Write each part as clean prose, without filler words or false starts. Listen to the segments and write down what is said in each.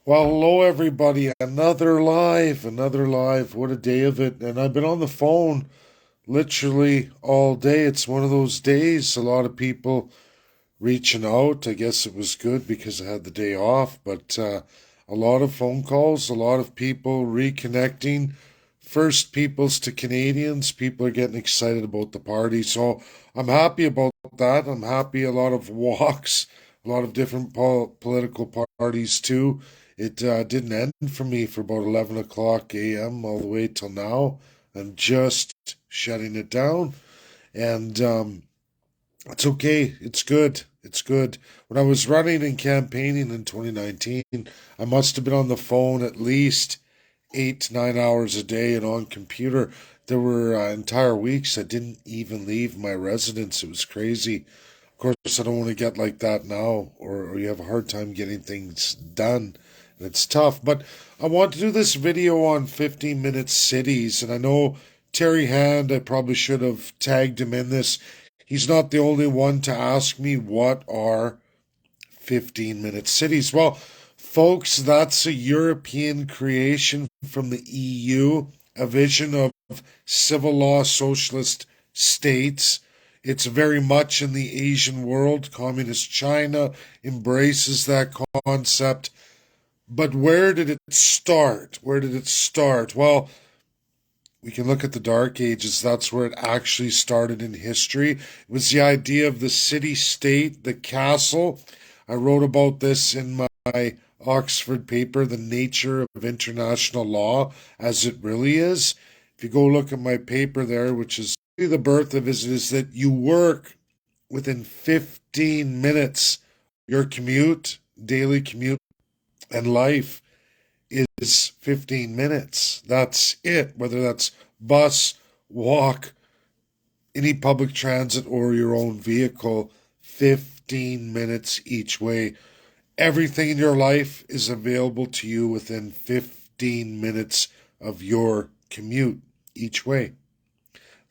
Well, hello everybody. Another live. What a day of it. And I've been on the phone literally all day. It's one of those days. A lot of people reaching out. I guess it was good because I had the day off, but a lot of phone calls, a lot of people reconnecting. First Peoples to Canadians. People are getting excited about the party. So I'm happy about that. I'm happy a lot of walks, a lot of different political parties too. It didn't end for me for about 11 o'clock a.m. all the way till now. I'm just shutting it down. And it's okay. It's good. It's good. When I was running and campaigning in 2019, I must have been on the phone at least 8 to 9 hours a day and on computer. There were entire weeks I didn't even leave my residence. It was crazy. Of course, I don't want to get like that now, or you have a hard time getting things done. And it's tough. But I want to do this video on 15-minute cities. And I know Terry Hand, I probably should have tagged him in this. He's not the only one to ask me what are 15-minute cities. Well, folks, that's a European creation from the EU, a vision of civil law socialist states. It's very much in the Asian world. Communist China embraces that concept. But where did it start? Where did it start? Well, we can look at the Dark Ages. That's where it actually started in history. It was the idea of the city state, the castle. I wrote about this in my Oxford paper, The Nature of International Law as It Really Is. If you go look at my paper there, which is the birth of it, is that you work within 15 minutes. Your commute, daily commute, and life is 15 minutes. That's it. Whether that's bus, walk, any public transit, or your own vehicle, 15 minutes each way. Everything in your life is available to you within 15 minutes of your commute each way.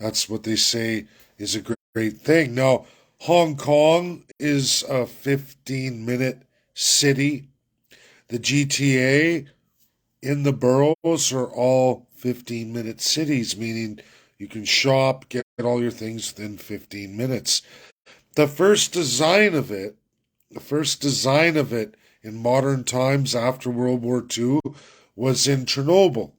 That's what they say is a great thing. Now, Hong Kong is a 15-minute city. The GTA in the boroughs are all 15-minute cities, meaning you can shop, get all your things within 15 minutes. The first design of it, the first design of it in modern times after World War II was in Chernobyl,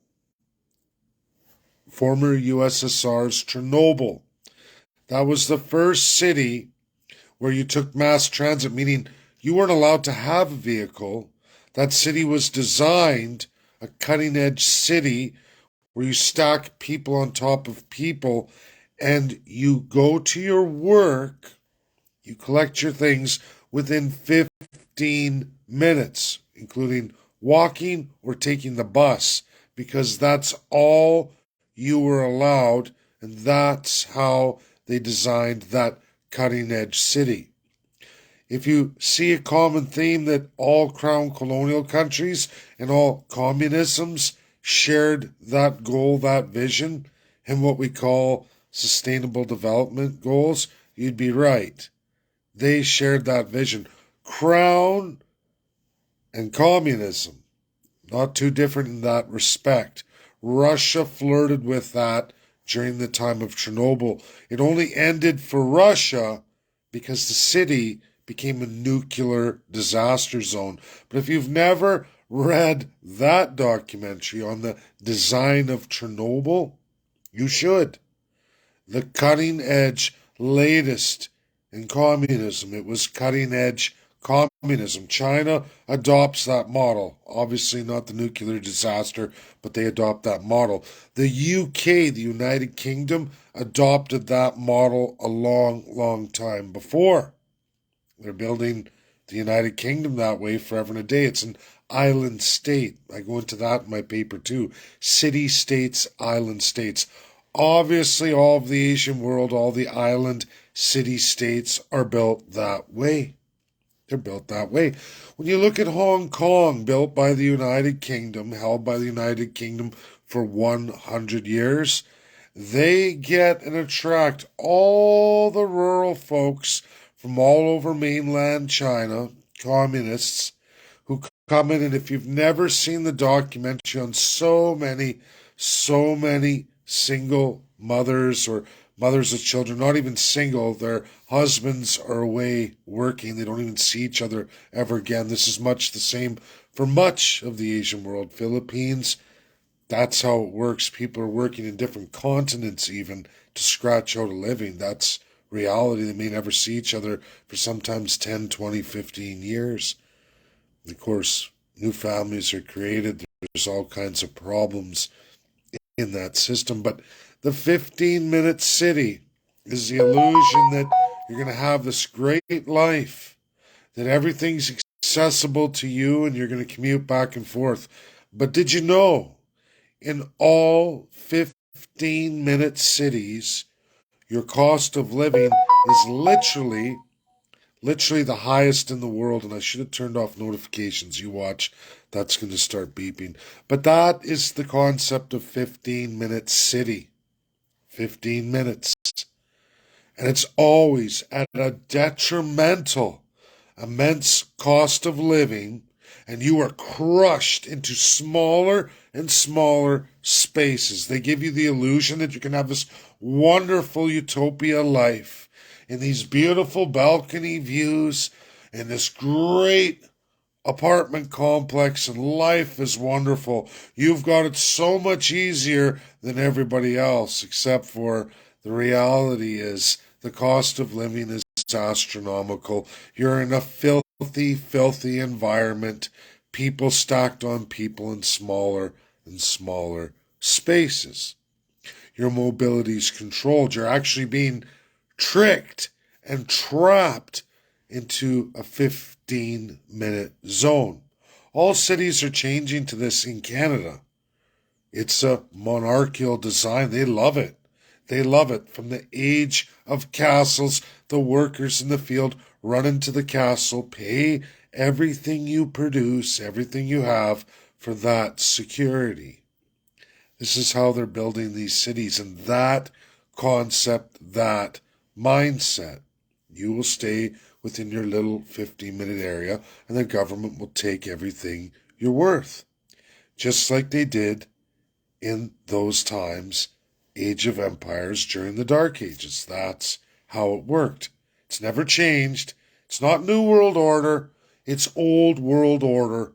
former USSR's Chernobyl. That was the first city where you took mass transit, meaning you weren't allowed to have a vehicle. That city was designed, a cutting edge city where you stack people on top of people and you go to your work, you collect your things within 15 minutes, including walking or taking the bus, because that's all you were allowed, and that's how they designed that cutting edge city. If you see a common theme that all crown colonial countries and all communisms shared that goal, that vision, and what we call sustainable development goals, you'd be right. They shared that vision. Crown and communism, not too different in that respect. Russia flirted with that during the time of Chernobyl. It only ended for Russia because the city became a nuclear disaster zone. But if you've never read that documentary on the design of Chernobyl, you should. The cutting edge, latest in communism. It was cutting edge communism. China adopts that model. Obviously, not the nuclear disaster, but they adopt that model. The UK, the United Kingdom, adopted that model a long, long time before. They're building the United Kingdom that way forever and a day. It's an island state. I go into that in my paper too. City states, island states. Obviously, all of the Asian world, all the island city states are built that way. They're built that way. When you look at Hong Kong, built by the United Kingdom, held by the United Kingdom for 100 years, they get and attract all the rural folks from all over mainland China, communists, who come in, and if you've never seen the documentary on so many single mothers or mothers of children, not even single, their husbands are away working, they don't even see each other ever again. This is much the same for much of the Asian world. Philippines, that's how it works. People are working in different continents even to scratch out a living. That's reality. They may never see each other for sometimes 10, 20, 15 years. Of course, new families are created. There's all kinds of problems in that system. But the 15-minute city is the illusion that you're going to have this great life, that everything's accessible to you and you're going to commute back and forth. But did you know in all 15-minute cities, your cost of living is literally the highest in the world? And I should have turned off notifications. You watch, that's going to start beeping. But that is the concept of 15-minute city. 15 minutes. And it's always at a detrimental, immense cost of living, and you are crushed into smaller and smaller spaces. They give you the illusion that you can have this wonderful utopia life in these beautiful balcony views and this great apartment complex, and life is wonderful. You've got it so much easier than everybody else, except for the reality is the cost of living is astronomical. You're in a filthy environment, people stacked on people in smaller and smaller spaces. Your mobility is controlled. You're actually being tricked and trapped into a 15-minute zone. All cities are changing to this in Canada. It's a monarchical design. They love it. They love it. From the age of castles, the workers in the field run into the castle, pay everything you produce, everything you have for that security. This is how they're building these cities, and that concept, that mindset. You will stay within your little 15-minute area, and the government will take everything you're worth. Just like they did in those times, Age of Empires during the Dark Ages. That's how it worked. It's never changed. It's not New World Order. It's Old World Order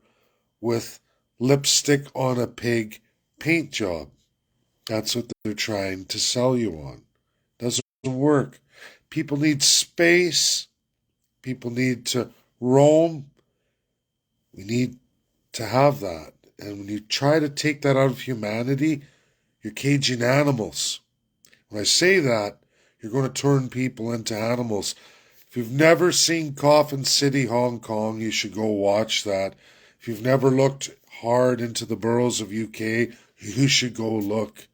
with lipstick on a pig paint job. That's what they're trying to sell you on. Doesn't work. People need space. People need to roam. We need to have that. And when you try to take that out of humanity, you're caging animals. When I say that, you're going to turn people into animals. If you've never seen Coffin City, Hong Kong, you should go watch that. If you've never looked hard into the boroughs of UK, you should go look.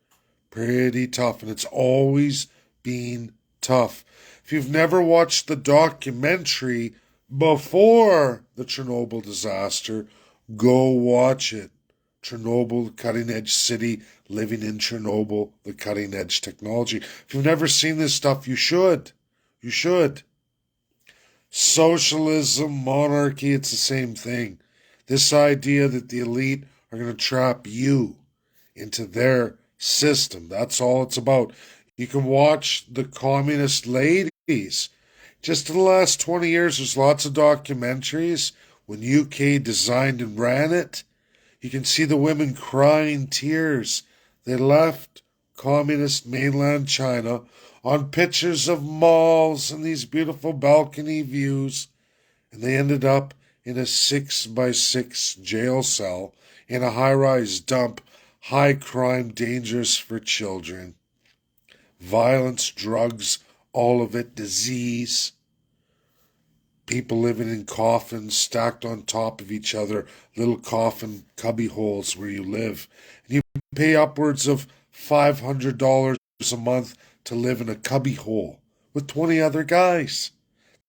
Pretty tough, and it's always been tough. If you've never watched the documentary before the Chernobyl disaster, go watch it. Chernobyl, cutting edge city, living in Chernobyl, the cutting edge technology. If you've never seen this stuff, you should. You should. Socialism, monarchy, it's the same thing. This idea that the elite are going to trap you into their system. That's all it's about. You can watch the communist ladies. Just in the last 20 years, there's lots of documentaries. When UK designed and ran it, you can see the women crying tears. They left communist mainland China on pictures of malls and these beautiful balcony views, and they ended up in a 6x6 jail cell in a high-rise dump, high crime, dangerous for children. Violence, drugs, all of it, disease. People living in coffins stacked on top of each other, little coffin cubby holes where you live. And you pay upwards of $500 a month to live in a cubby hole with 20 other guys.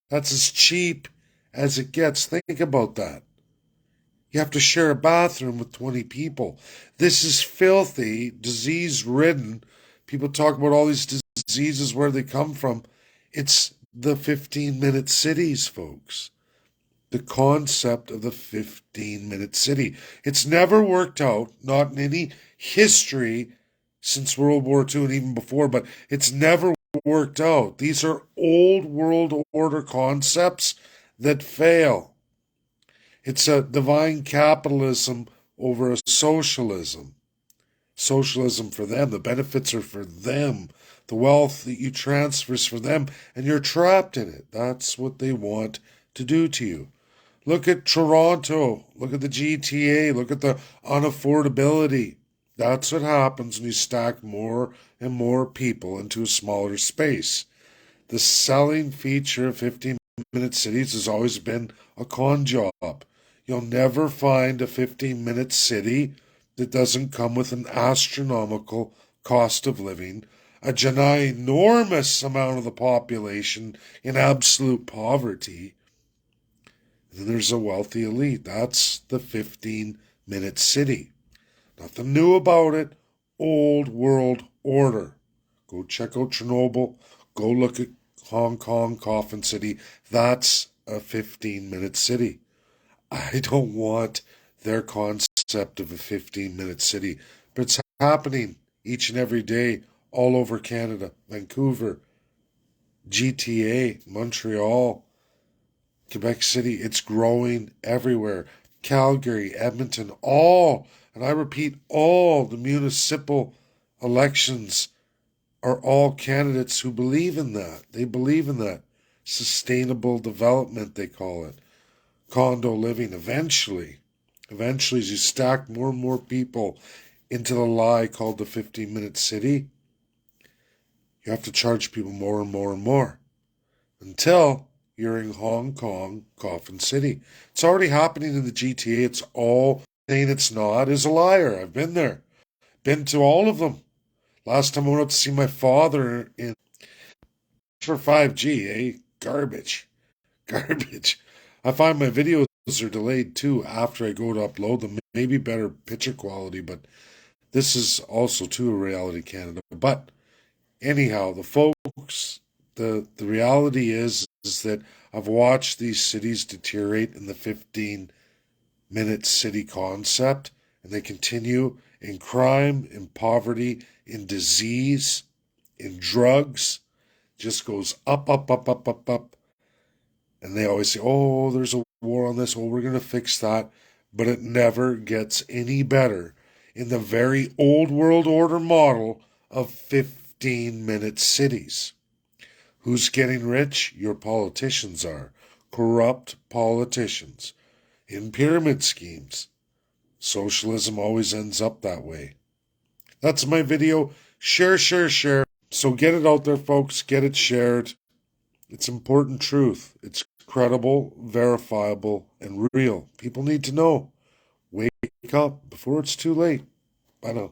That's as cheap as it gets. Think about that. You have to share a bathroom with 20 people. This is filthy, disease-ridden. People talk about all these diseases, where they come from. It's the 15-minute cities, folks. the concept of the 15-minute city. It's never worked out, not in any history since World War II and even before, but it's never worked out. These are old world order concepts that fail. It's a divine capitalism over a socialism. Socialism for them. The benefits are for them. The wealth that you transfer is for them, and you're trapped in it. That's what they want to do to you. Look at Toronto. Look at the GTA. Look at the unaffordability. That's what happens when you stack more and more people into a smaller space. The selling feature of 15-minute cities has always been a con job. You'll never find a 15-minute city that doesn't come with an astronomical cost of living, a ginormous amount of the population in absolute poverty. Then there's a wealthy elite. That's the 15-minute city. Nothing new about it. Old world order. Go check out Chernobyl. Go look at Hong Kong, Coffin City. That's a 15-minute city. I don't want their concept of a 15-minute city, but it's happening each and every day all over Canada. Vancouver, GTA, Montreal, Quebec City. It's growing everywhere. Calgary, Edmonton, all, and I repeat, all the municipal elections are all candidates who believe in that. They believe in that. Sustainable development, they call it. Condo living. Eventually, as you stack more and more people into the lie called the 15-minute city, you have to charge people more and more and more until you're in Hong Kong, Coffin City. It's already happening in the GTA. It's all saying it's not is a liar. I've been there. Been to all of them. Last time I went out to see my father in for 5G, eh? Garbage. Garbage. I find my videos are delayed too after I go to upload them. Maybe better picture quality, but this is also too a reality Canada. But anyhow, the reality is that I've watched these cities deteriorate in the 15-minute city concept, and they continue in crime, in poverty, in disease, in drugs. Just goes up, up, up, up, up, up. And they always say, oh, there's a war on this. Oh, we're going to fix that. But it never gets any better in the very old world order model of 15-minute cities. Who's getting rich? Your politicians are. Corrupt politicians. In pyramid schemes. Socialism always ends up that way. That's my video. Share, share, share. So get it out there, folks. Get it shared. It's important truth. It's credible, verifiable, and real. People need to know. Wake up before it's too late. Bye now.